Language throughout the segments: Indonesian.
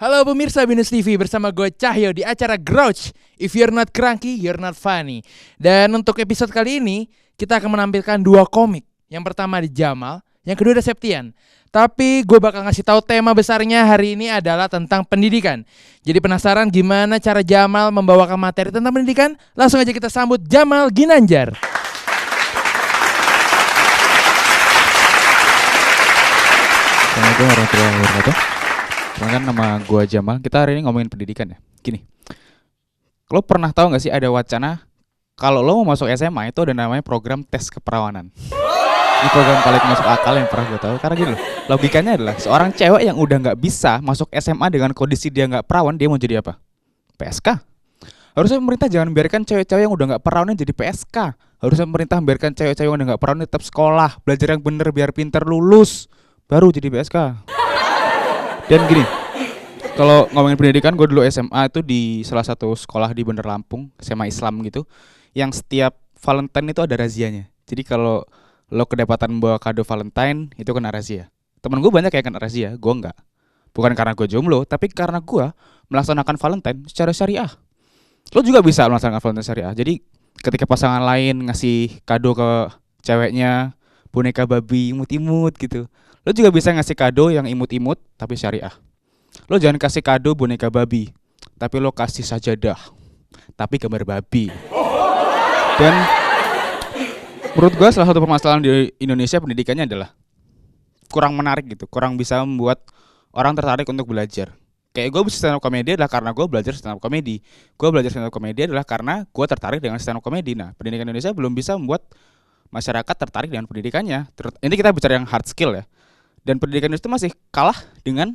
Halo pemirsa Binus TV, bersama gue Cahyo di acara Grouch. If you're not cranky, you're not funny. Dan untuk episode kali ini kita akan menampilkan dua komik. Yang pertama di Jamal, yang kedua ada Septian. Tapi gue bakal ngasih tahu tema besarnya hari ini adalah tentang pendidikan. Jadi penasaran gimana cara Jamal membawakan materi tentang pendidikan? Langsung aja kita sambut Jamal Ginanjar. Assalamualaikum warahmatullahi wabarakatuh. Perkenalkan, nama gue Jamal. Kita hari ini ngomongin pendidikan ya. Gini, lo pernah tahu nggak sih ada wacana kalau lo mau masuk SMA itu ada namanya program tes keperawanan. Ini program paling masuk akal yang pernah gue tahu. Karena gini loh, logikanya adalah seorang cewek yang udah nggak bisa masuk SMA dengan kondisi dia nggak perawan, dia mau jadi apa? PSK. Harusnya pemerintah jangan biarkan cewek-cewek yang udah nggak perawan jadi PSK. Harusnya pemerintah biarkan cewek-cewek yang udah nggak perawan tetap sekolah, belajar yang bener biar pinter lulus, baru jadi PSK. Dan gini, kalau ngomongin pendidikan, gue dulu SMA itu di salah satu sekolah di Bandar Lampung, SMA Islam gitu, yang setiap Valentine itu ada razianya. Jadi kalau lo kedapatan bawa kado Valentine, itu kena razia. Temen gue banyak yang kena razia, gue enggak. Bukan karena gue jomblo, tapi karena gue melaksanakan Valentine secara syariah. Lo juga bisa melaksanakan Valentine syariah. Jadi ketika pasangan lain ngasih kado ke ceweknya, boneka babi imut-imut gitu, lo juga bisa ngasih kado yang imut-imut tapi syariah. Lo jangan kasih kado boneka babi, tapi lo kasih sajadah tapi gambar babi. Dan menurut gue salah satu permasalahan di Indonesia pendidikannya adalah kurang menarik gitu, kurang bisa membuat orang tertarik untuk belajar. Kayak gue bisa stand up comedy adalah karena gue belajar stand up comedy. Gue belajar stand up comedy adalah karena gue tertarik dengan stand up comedy. Nah, pendidikan Indonesia belum bisa membuat masyarakat tertarik dengan pendidikannya. Ini kita bicara yang hard skill ya. Dan pendidikan itu masih kalah dengan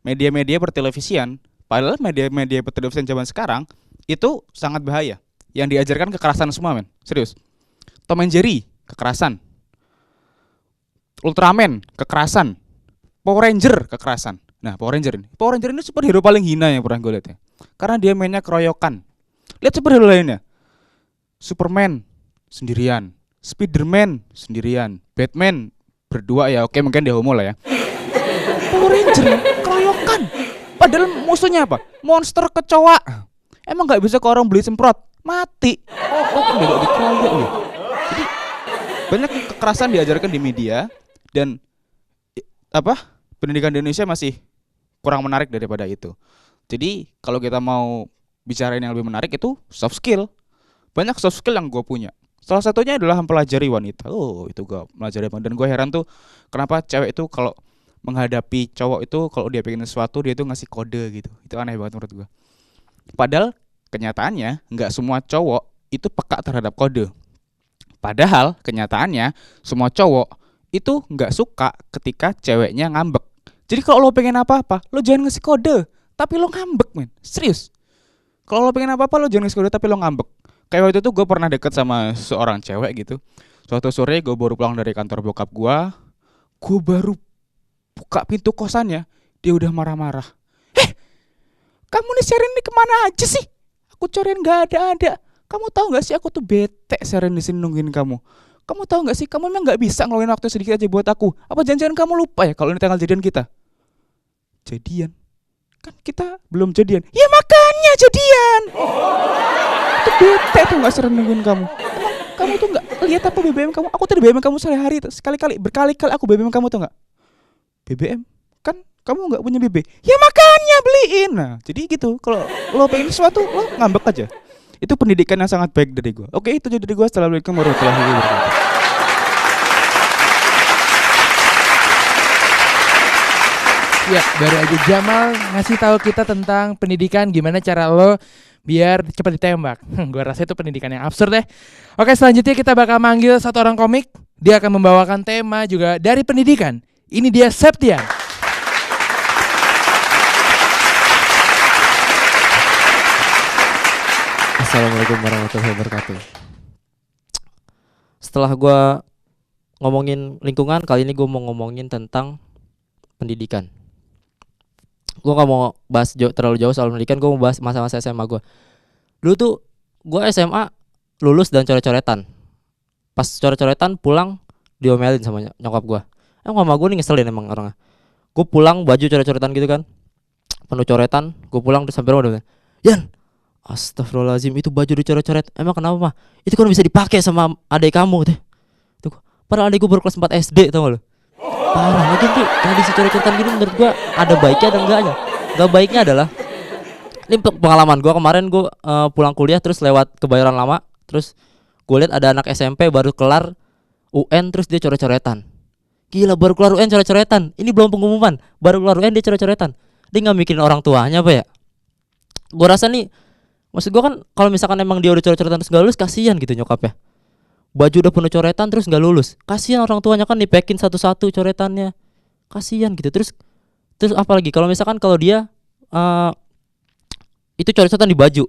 media-media pertelevisian. Padahal media-media pertelevisian zaman sekarang itu sangat bahaya. Yang diajarkan kekerasan semua, men. Serius. Tom and Jerry, kekerasan. Ultraman, kekerasan. Power Ranger, kekerasan. Nah, Power Ranger ini superhero paling hina yang pernah gue lihat ya. Karena dia mainnya keroyokan. Lihat superhero lainnya. Superman sendirian, Spiderman sendirian, Batman berdua ya, oke mungkin dia homo lah ya. Power Ranger keroyokan. Padahal musuhnya apa? Monster kecoa. Emang nggak bisa ke orang beli semprot, mati. Kan nggak dikeroyok loh. Jadi banyak kekerasan diajarkan di media dan pendidikan di Indonesia masih kurang menarik daripada itu. Jadi kalau kita mau bicarain yang lebih menarik itu soft skill. Banyak soft skill yang gue punya. Salah satunya adalah mempelajari wanita. Itu gue pelajari banget. Dan gue heran tuh kenapa cewek itu kalau menghadapi cowok itu kalau dia pengen sesuatu dia tuh ngasih kode gitu. Itu aneh banget menurut gue. Padahal kenyataannya nggak semua cowok itu peka terhadap kode. Padahal kenyataannya semua cowok itu nggak suka ketika ceweknya ngambek. Jadi kalau lo pengen apa-apa, lo jangan ngasih kode, tapi lo ngambek, men. Serius. Kalau lo pengen apa-apa, lo jangan ngasih kode, tapi lo ngambek. Kayak waktu itu gue pernah deket sama seorang cewek gitu. Suatu sore gue baru pulang dari kantor bokap gue baru buka pintu kosannya, dia udah marah-marah. Kamu nih Sherin nih kemana aja sih? Aku cariin gak ada. Kamu tahu gak sih aku tuh bete Sherin di sini nungguin kamu. Kamu tahu gak sih kamu memang gak bisa ngeluarin waktu sedikit aja buat aku. Apa jangan-jangan kamu lupa ya kalau ini tanggal jadian kita? Jadian? Kan kita belum jadian. Ya makanya jadian. Itu bete tuh gak sering nungguin kamu. Emang kamu tuh gak lihat apa BBM kamu? Aku tuh BBM kamu sehari-hari berkali-kali aku BBM kamu tuh gak? BBM? Kan kamu gak punya BB. Ya makanya beliin. Nah jadi gitu. Kalau lo pengen sesuatu lo ngambek aja. Itu pendidikan yang sangat baik dari gue. Oke, itu jadi dari gue. Assalamualaikum warahmatullahi wabarakatuh. Ya, baru aja Jamal ngasih tahu kita tentang pendidikan, gimana cara lo biar cepat ditembak. Gue rasa itu pendidikan yang absurd deh. Oke, selanjutnya kita bakal manggil satu orang komik. Dia akan membawakan tema juga dari pendidikan. Ini dia Septian. Assalamualaikum warahmatullahi wabarakatuh. Setelah gue ngomongin lingkungan, kali ini gue mau ngomongin tentang pendidikan. Gue gak mau bahas terlalu jauh soal pendidikan, gue mau bahas masa-masa SMA gue. Dulu tuh gue SMA lulus dan coret-coretan. Pas coret-coretan pulang diomelin sama nyokap gue. Mama gue nih ngeselin emang orangnya. Gue pulang baju coret-coretan gitu kan. penuh coretan. Gue pulang terus sampai rumah udah, Yan, astagfirullahaladzim, itu baju dicoret-coret. Emang kenapa mah? Itu kan bisa dipakai sama adik kamu teh. Tuh, padahal adik gue baru kelas 4 SD, tau gak lu? Parah, mungkin tuh tradisi coret-coretan gini menurut gue ada baiknya ada enggaknya. Gak baiknya adalah, ini pengalaman gue kemarin, gue pulang kuliah terus lewat Kebayoran Lama, terus gue lihat ada anak SMP baru kelar UN terus dia coret-coretan. Gila, baru keluar UN coret-coretan. Ini belum pengumuman, baru keluar UN dia coret-coretan. Dia nggak mikirin orang tuanya apa ya? Gue rasa nih, maksud gue kan kalau misalkan emang dia udah coret-coretan terus nggak lulus, kasihan gitu nyokapnya. Baju udah penuh coretan terus nggak lulus, kasihan orang tuanya kan dipekin satu-satu coretannya, kasihan gitu. Terus apalagi kalau misalkan kalau dia itu coret-coretan di baju,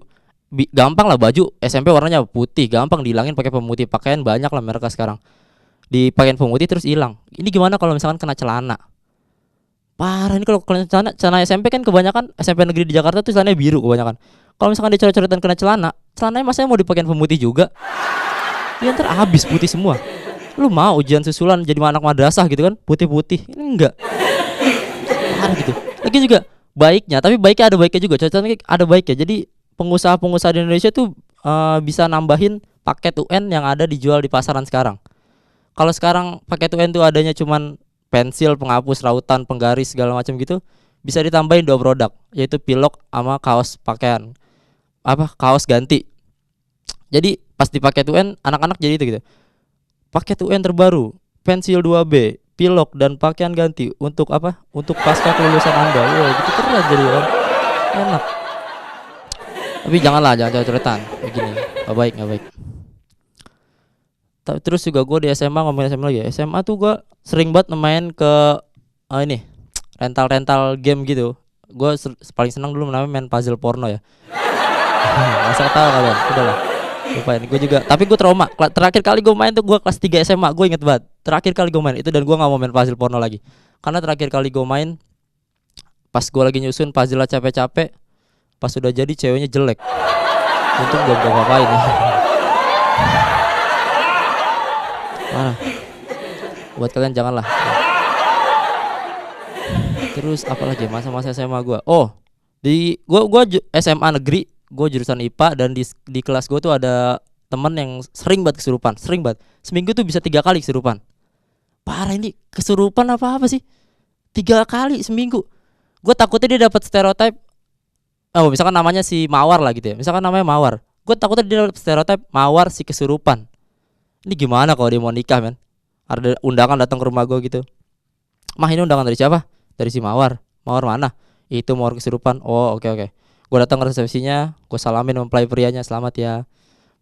gampang lah, baju SMP warnanya putih, gampang dihilangin pakai pemutih pakaian, banyak lah mereka sekarang. Dipakein pemutih terus hilang. Ini gimana kalau misalkan kena celana? Parah, ini kalau kena celana SMP kan kebanyakan SMP negeri di Jakarta tuh celananya biru kebanyakan. Kalau misalkan dicoret-coretan kena celananya masanya mau dipakein pemutih juga? Ya ntar habis putih semua. Lu mau ujian susulan jadi anak madrasah gitu kan, putih-putih? Ini enggak. Parah gitu. Lagi juga baiknya, tapi baiknya ada baiknya juga. Coretan ada baiknya. Jadi pengusaha-pengusaha di Indonesia tuh bisa nambahin paket UN yang ada dijual di pasaran sekarang. Kalau sekarang paket UN tuh adanya cuman pensil, penghapus, rautan, penggaris segala macam gitu, bisa ditambahin 2 produk, yaitu pilok sama kaos pakaian. Kaos ganti. Jadi pas di paket UN anak-anak jadi itu gitu. Paket UN terbaru, pensil 2B, pilok dan pakaian ganti untuk apa? Untuk pasca kelulusan Anda. Wah, gitu keren jadi kan. Enak. Tapi jangan coret-coretan begini. Enggak baik. Terus juga gue di SMA, ngomongin SMA lagi ya. SMA tuh gue sering banget main ke ini rental game gitu. Gue paling senang dulu main puzzle porno ya. Masa tahu kalian? Udahlah, lupain. Gue juga, tapi gue trauma. Terakhir kali gue main tuh gue kelas 3 SMA. Gue inget banget. Terakhir kali gue main itu, dan gue nggak mau main puzzle porno lagi. Karena terakhir kali gue main pas gue lagi nyusun puzzle capek-capek, pas sudah jadi ceweknya jelek. Untung belum gue apa-apain ya. Buat kalian janganlah. Terus apalagi masa-masa SMA gue. Oh, di gue SMA negeri, gue jurusan IPA, dan di kelas gue tuh ada teman yang sering banget kesurupan, sering banget. Seminggu tuh bisa 3 kali kesurupan. Parah, ini kesurupan apa sih? 3 kali seminggu. Gue takutnya dia dapat stereotip. Oh, misalkan namanya si Mawar lah gitu ya. Misalkan namanya Mawar. Gue takutnya dia dapat stereotip Mawar si kesurupan. Ini gimana kalau dia mau nikah, men? Ada undangan datang ke rumah gue gitu. Mah, ini undangan dari siapa? Dari si Mawar. Mawar mana? Itu Mawar kesurupan. Oh, oke. Gue datang ke resepsinya, gue salamin mempelai prianya, selamat ya.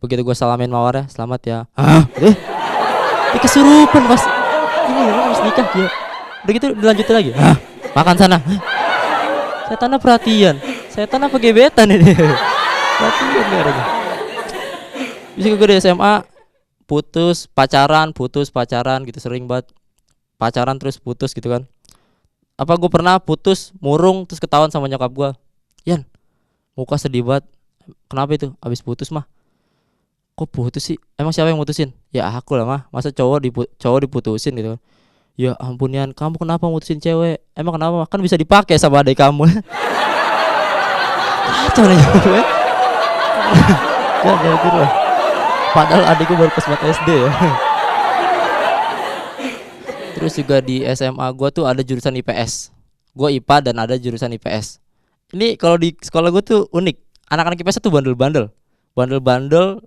Begitu gue salamin Mawar ya, selamat ya. Dia kesurupan pas. Ini orang harus nikah dia. Udah gitu dilanjutin lagi. Makan sana. Setan perhatian. Setan apa gebetan ini? Perhatian dia. Bisa gue di SMA putus pacaran gitu, sering banget pacaran terus putus gitu kan. Apa gue pernah putus murung terus ketahuan sama nyokap gue. Yan, muka sedih banget. Kenapa itu? Abis putus mah. Kok putus sih? Emang siapa yang mutusin? Ya aku lah mah. Masa cowok diputusin gitu kan. Ya ampun Yan, kamu kenapa mutusin cewek? Emang kenapa? Kan bisa dipakai sama adik kamu. Kacau nih gue. Jangan gitu lah. Padahal adikku baru kelas 4 SD ya. Terus juga di SMA gue tuh ada jurusan IPS. Gue IPA dan ada jurusan IPS. Ini kalau di sekolah gue tuh unik. Anak-anak IPS tuh bandel-bandel,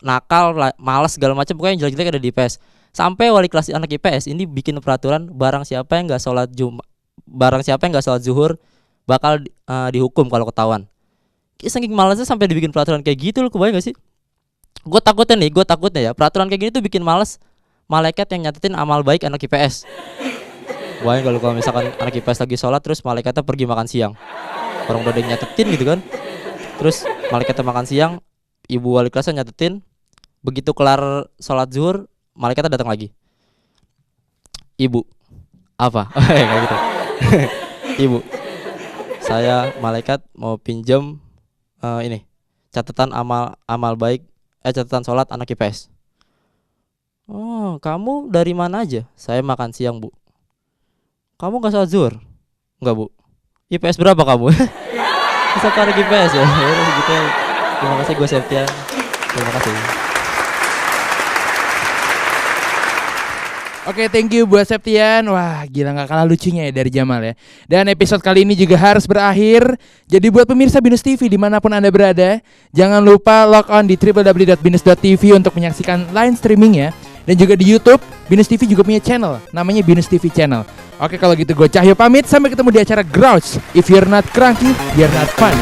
nakal, malas segala macam. Pokoknya yang jelek-jelek ada di IPS. Sampai wali kelas anak IPS ini bikin peraturan, barang siapa yang nggak sholat zuhur bakal dihukum kalau ketahuan. Saking malasnya sampai dibikin peraturan kayak gitu, lo kebayang gak sih? Gue takutnya ya peraturan kayak gini tuh bikin malas malaikat yang nyatetin amal baik anak IPS. Bayang kalau misalkan anak IPS lagi sholat terus malaikatnya pergi makan siang. Orang udah ada yang nyatetin gitu kan. Terus malaikatnya makan siang, ibu wali kelasnya nyatetin. Begitu kelar sholat zuhur, malaikatnya datang lagi. Ibu, apa? Kayak gitu. Ibu, saya malaikat mau pinjam ini catatan amal baik, catatan sholat anak IPS. Oh, kamu dari mana aja? Saya makan siang, Bu. Kamu gak sholat zuhur? Enggak, Bu. IPS berapa kamu? Satu anak IPS ya. Ya udah segitu. Terima kasih gue Septian. Terima kasih. Oke, thank you buat Septian. Wah, gila gak kalah lucunya ya dari Jamal ya. Dan episode kali ini juga harus berakhir. Jadi buat pemirsa Binus TV dimanapun Anda berada, jangan lupa log on di www.binus.tv untuk menyaksikan live streaming ya. Dan juga di YouTube, Binus TV juga punya channel, namanya Binus TV Channel. Oke, kalau gitu gue Cahyo pamit. Sampai ketemu di acara Grouch. If you're not cranky, you're not fun.